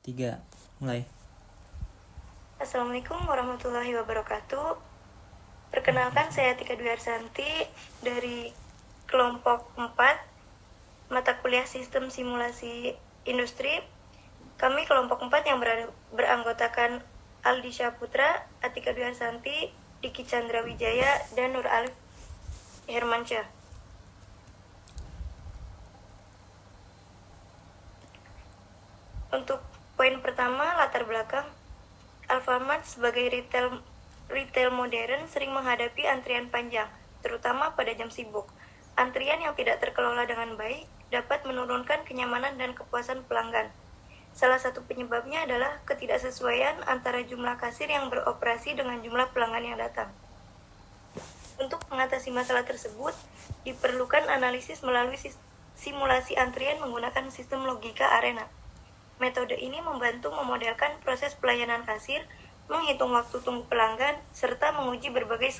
3, mulai. Assalamualaikum warahmatullahi wabarakatuh. Perkenalkan, saya Tika Dwi Arsanti dari kelompok 4 mata kuliah Sistem Simulasi Industri. Kami kelompok 4 yang beranggotakan Aldi Syaputra, Atika Dwi Arsanti, Diki Chandra Wijaya, dan Nur Alif Hermansyah. Untuk poin pertama, latar belakang. Alfamart sebagai retail modern sering menghadapi antrian panjang, terutama pada jam sibuk. Antrian yang tidak terkelola dengan baik dapat menurunkan kenyamanan dan kepuasan pelanggan. Salah satu penyebabnya adalah ketidaksesuaian antara jumlah kasir yang beroperasi dengan jumlah pelanggan yang datang. Untuk mengatasi masalah tersebut, diperlukan analisis melalui simulasi antrian menggunakan sistem logika arena. Metode ini membantu memodelkan proses pelayanan kasir, menghitung waktu tunggu pelanggan, serta menguji berbagai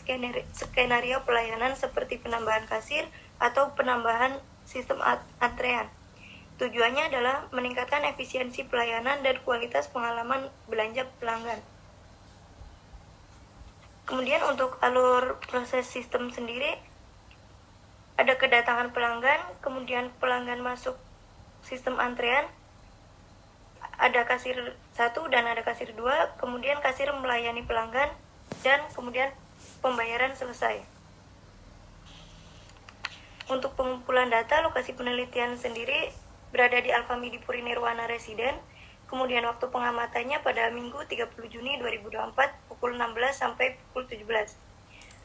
skenario pelayanan seperti penambahan kasir atau penambahan sistem antrean. Tujuannya adalah meningkatkan efisiensi pelayanan dan kualitas pengalaman belanja pelanggan. Kemudian untuk alur proses sistem sendiri, ada kedatangan pelanggan, kemudian pelanggan masuk sistem antrean, ada kasir 1 dan ada kasir 2, kemudian kasir melayani pelanggan, dan kemudian pembayaran selesai. Untuk pengumpulan data, lokasi penelitian sendiri berada di Alfamidi Puri Nirwana Residen, kemudian waktu pengamatannya pada Minggu 30 Juni 2024 pukul 16 sampai pukul 17.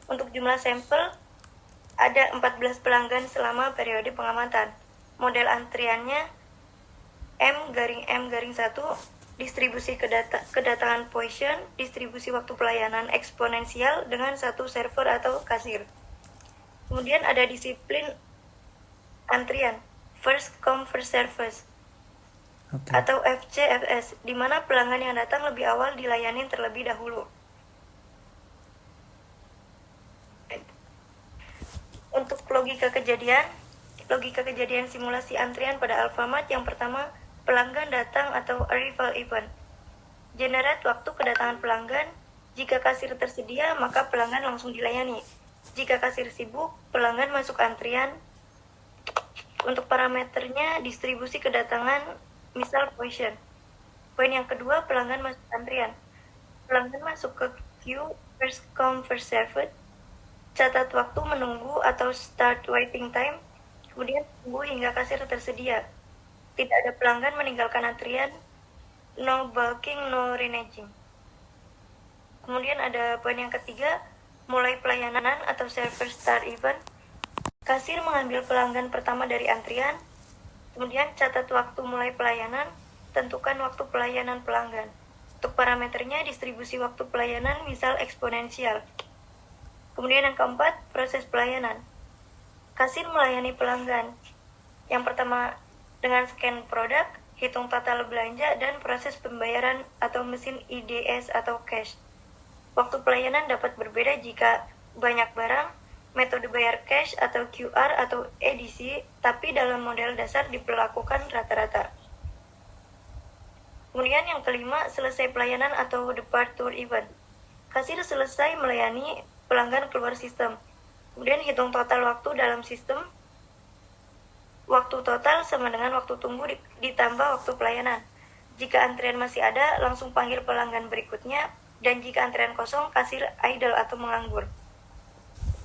Untuk jumlah sampel, ada 14 pelanggan selama periode pengamatan. Model antriannya M-1, distribusi kedatangan Poisson, distribusi waktu pelayanan eksponensial dengan satu server atau kasir. Kemudian ada disiplin antrian, first come first service, atau FCFS, di mana pelanggan yang datang lebih awal dilayani terlebih dahulu. Untuk logika kejadian simulasi antrian pada Alfamart, yang pertama, pelanggan datang atau arrival event. Generate waktu kedatangan pelanggan. Jika kasir tersedia, maka pelanggan langsung dilayani. Jika kasir sibuk, pelanggan masuk antrian. Untuk parameternya, distribusi kedatangan, misal Poisson. Poin yang kedua, pelanggan masuk antrian. Pelanggan masuk ke queue, first come first served. Catat waktu menunggu atau start waiting time. Kemudian tunggu hingga kasir tersedia. Tidak ada pelanggan meninggalkan antrian, no bulking, no reneging. Kemudian ada poin yang ketiga, mulai pelayanan atau server start event. Kasir mengambil pelanggan pertama dari antrian, kemudian catat waktu mulai pelayanan, tentukan waktu pelayanan pelanggan. Untuk parameternya, distribusi waktu pelayanan misal eksponensial. Kemudian yang keempat, proses pelayanan. Kasir melayani pelanggan. Yang pertama, dengan scan produk, hitung total belanja, dan proses pembayaran atau mesin IDS atau cash. Waktu pelayanan dapat berbeda jika banyak barang, metode bayar cash atau QR atau EDC, tapi dalam model dasar diperlakukan rata-rata. Kemudian yang kelima, selesai pelayanan atau departure event. Kasir selesai melayani pelanggan keluar sistem. Kemudian hitung total waktu dalam sistem. Waktu total sama dengan waktu tunggu ditambah waktu pelayanan. Jika antrian masih ada, langsung panggil pelanggan berikutnya, dan jika antrian kosong, kasir idle atau menganggur.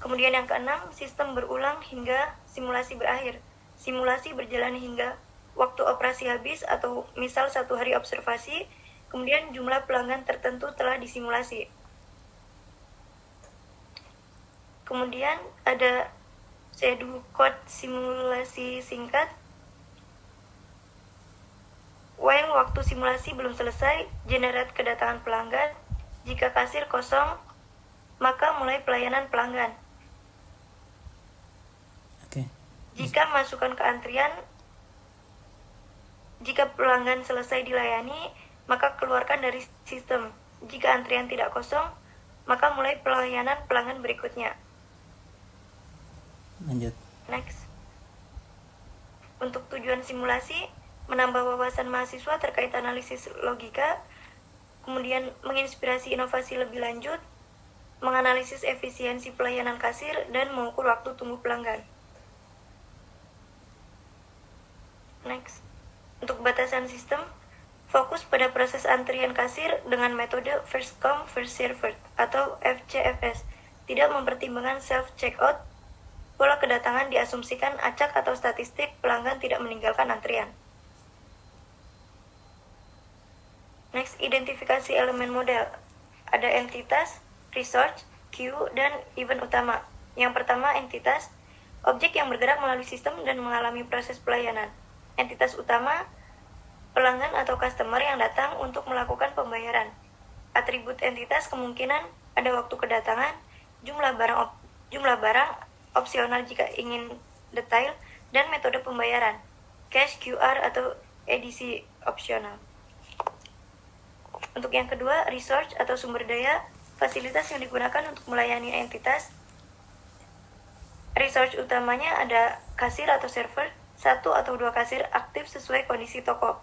Kemudian yang keenam, sistem berulang hingga simulasi berakhir. Simulasi berjalan hingga waktu operasi habis atau misal 1 hari observasi, kemudian jumlah pelanggan tertentu telah disimulasi. Kemudian ada code simulasi singkat. While waktu simulasi belum selesai, generate kedatangan pelanggan. Jika kasir kosong, maka mulai pelayanan pelanggan. Jika masukkan ke antrian, jika pelanggan selesai dilayani, maka keluarkan dari sistem. Jika antrian tidak kosong, maka mulai pelayanan pelanggan berikutnya. Lanjut. Next. Untuk tujuan simulasi, menambah wawasan mahasiswa terkait analisis logika, kemudian menginspirasi inovasi lebih lanjut, menganalisis efisiensi pelayanan kasir, dan mengukur waktu tunggu pelanggan. Next. Untuk batasan sistem, fokus pada proses antrian kasir dengan metode first come first served atau FCFS, tidak mempertimbangkan self checkout. Pola kedatangan diasumsikan acak atau statistik pelanggan tidak meninggalkan antrian. Next, identifikasi elemen model. Ada entitas, resource, queue, dan event utama. Yang pertama, entitas, objek yang bergerak melalui sistem dan mengalami proses pelayanan. Entitas utama, pelanggan atau customer yang datang untuk melakukan pembayaran. Atribut entitas kemungkinan ada waktu kedatangan, jumlah barang opsional jika ingin detail, dan metode pembayaran, cash, QR, atau edisi opsional. Untuk yang kedua, resource atau sumber daya, fasilitas yang digunakan untuk melayani entitas. Resource utamanya ada kasir atau server, 1 atau 2 kasir aktif sesuai kondisi toko.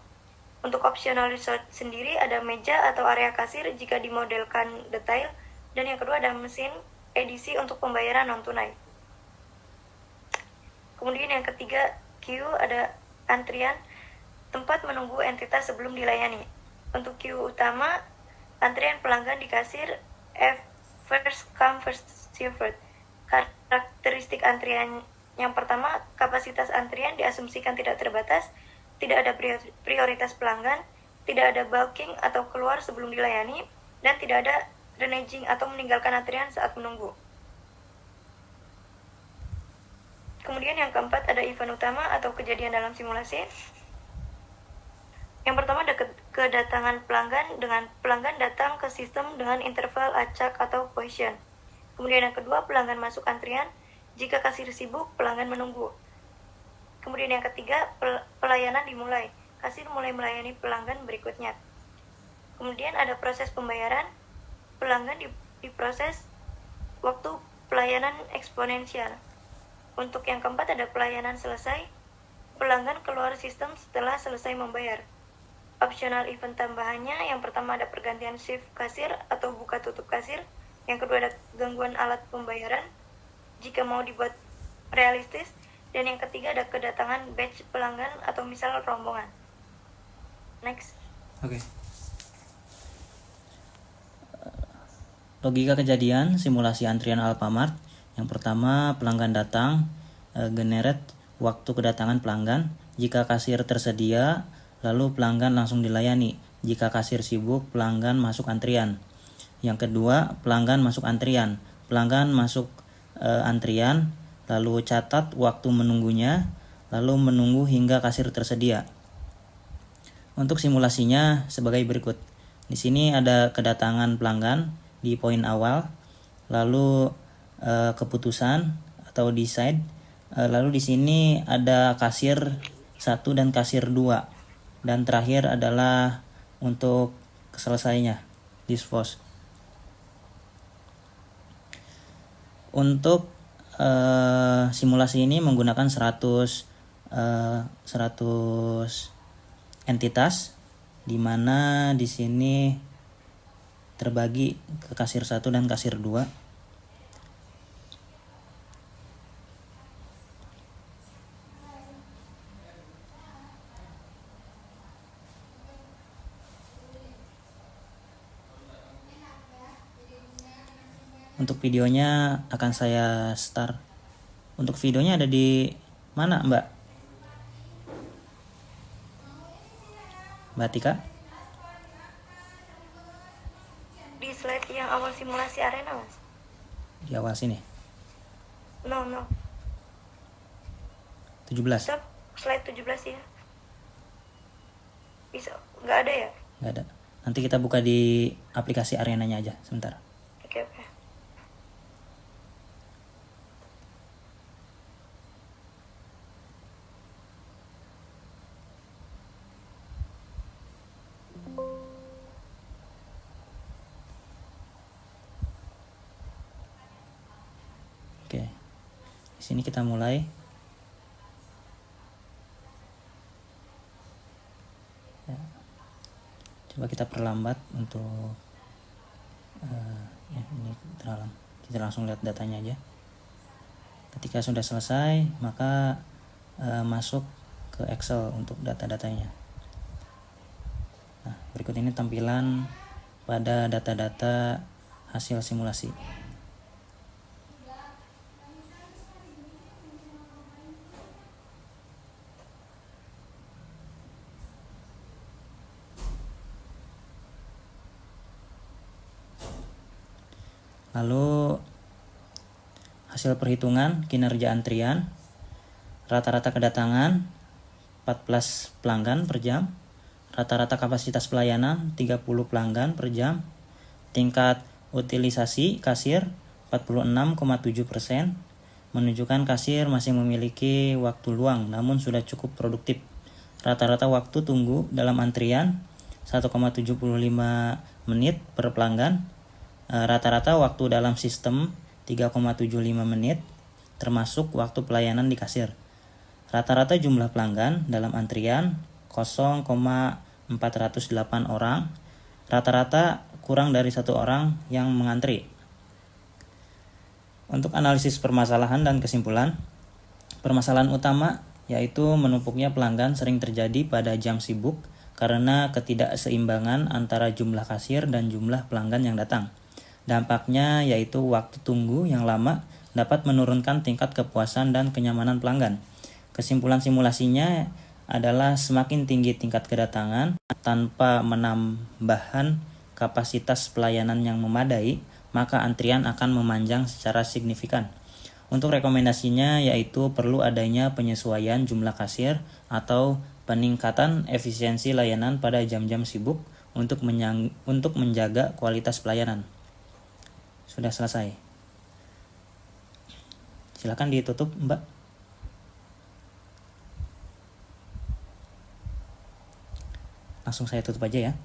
Untuk optional resource sendiri ada meja atau area kasir jika dimodelkan detail, dan yang kedua ada mesin edisi untuk pembayaran non-tunai. Kemudian yang ketiga, queue ada antrian, tempat menunggu entitas sebelum dilayani. Untuk queue utama, antrian pelanggan di kasir first come first served. Karakteristik antrian yang pertama, kapasitas antrian diasumsikan tidak terbatas, tidak ada prioritas pelanggan, tidak ada bulking atau keluar sebelum dilayani, dan tidak ada reneging atau meninggalkan antrian saat menunggu. Kemudian yang keempat ada event utama atau kejadian dalam simulasi. Yang pertama ada kedatangan pelanggan dengan pelanggan datang ke sistem dengan interval acak atau question. Kemudian yang kedua, pelanggan masuk antrian. Jika kasir sibuk, pelanggan menunggu. Kemudian yang ketiga, pelayanan dimulai. Kasir mulai melayani pelanggan berikutnya. Kemudian ada proses pembayaran. Pelanggan diproses waktu pelayanan eksponensial. Untuk yang keempat ada pelayanan selesai. Pelanggan keluar sistem setelah selesai membayar. Optional event tambahannya, yang pertama ada pergantian shift kasir atau buka tutup kasir. Yang kedua ada gangguan alat pembayaran jika mau dibuat realistis. Dan yang ketiga ada kedatangan batch pelanggan atau misal rombongan. Next. Oke. Logika kejadian simulasi antrian Alfamart. Yang pertama, pelanggan datang, generate waktu kedatangan pelanggan. Jika kasir tersedia, lalu pelanggan langsung dilayani. Jika kasir sibuk, pelanggan masuk antrian. Yang kedua, pelanggan masuk antrian. Pelanggan masuk antrian, lalu catat waktu menunggunya, lalu menunggu hingga kasir tersedia. Untuk simulasinya sebagai berikut. Di sini ada kedatangan pelanggan di poin awal, lalu keputusan atau decide, lalu di sini ada kasir 1 dan kasir 2, dan terakhir adalah untuk selesainya dispose. Untuk simulasi ini menggunakan 100 entitas, di mana di sini terbagi ke kasir 1 dan kasir 2. Untuk videonya akan saya start. Untuk videonya ada di mana, Mbak? Mbak Tika? Di slide yang awal simulasi arena, Mas. Di awal sini. No. 17. Stop, slide 17 ya. Bisa, nggak ada ya? Nggak ada. Nanti kita buka di aplikasi arenanya aja, sebentar. Oke. Oke. Di sini kita mulai. Coba kita perlambat untuk ini terhalang. Kita langsung lihat datanya aja. Ketika sudah selesai, maka masuk ke Excel untuk data-datanya. Nah, berikut ini tampilan pada data-data hasil simulasi. Lalu hasil perhitungan kinerja antrian, rata-rata kedatangan 14 pelanggan per jam, rata-rata kapasitas pelayanan 30 pelanggan per jam, tingkat utilisasi kasir 46,7%, menunjukkan kasir masih memiliki waktu luang namun sudah cukup produktif. Rata-rata waktu tunggu dalam antrian 1,75 menit per pelanggan. Rata-rata waktu dalam sistem 3,75 menit, termasuk waktu pelayanan di kasir. Rata-rata jumlah pelanggan dalam antrian 0,408 orang. Rata-rata kurang dari 1 orang yang mengantri. Untuk analisis permasalahan dan kesimpulan, permasalahan utama yaitu menumpuknya pelanggan sering terjadi pada jam sibuk karena ketidakseimbangan antara jumlah kasir dan jumlah pelanggan yang datang. Dampaknya yaitu waktu tunggu yang lama dapat menurunkan tingkat kepuasan dan kenyamanan pelanggan. Kesimpulan simulasinya adalah semakin tinggi tingkat kedatangan tanpa menambahkan kapasitas pelayanan yang memadai, maka antrian akan memanjang secara signifikan. Untuk rekomendasinya yaitu perlu adanya penyesuaian jumlah kasir atau peningkatan efisiensi layanan pada jam-jam sibuk untuk menjaga kualitas pelayanan. Sudah selesai. Silakan ditutup, Mbak. Langsung saya tutup aja ya.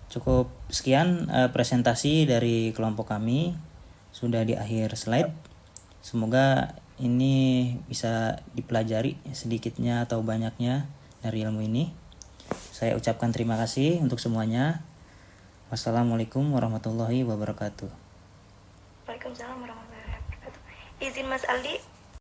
Cukup sekian presentasi dari kelompok kami. Sudah di akhir slide. Semoga ini bisa dipelajari sedikitnya atau banyaknya dari ilmu ini. Saya ucapkan terima kasih untuk semuanya. Wassalamualaikum warahmatullahi wabarakatuh. Waalaikumsalam warahmatullahi wabarakatuh. Izin Mas Aldi,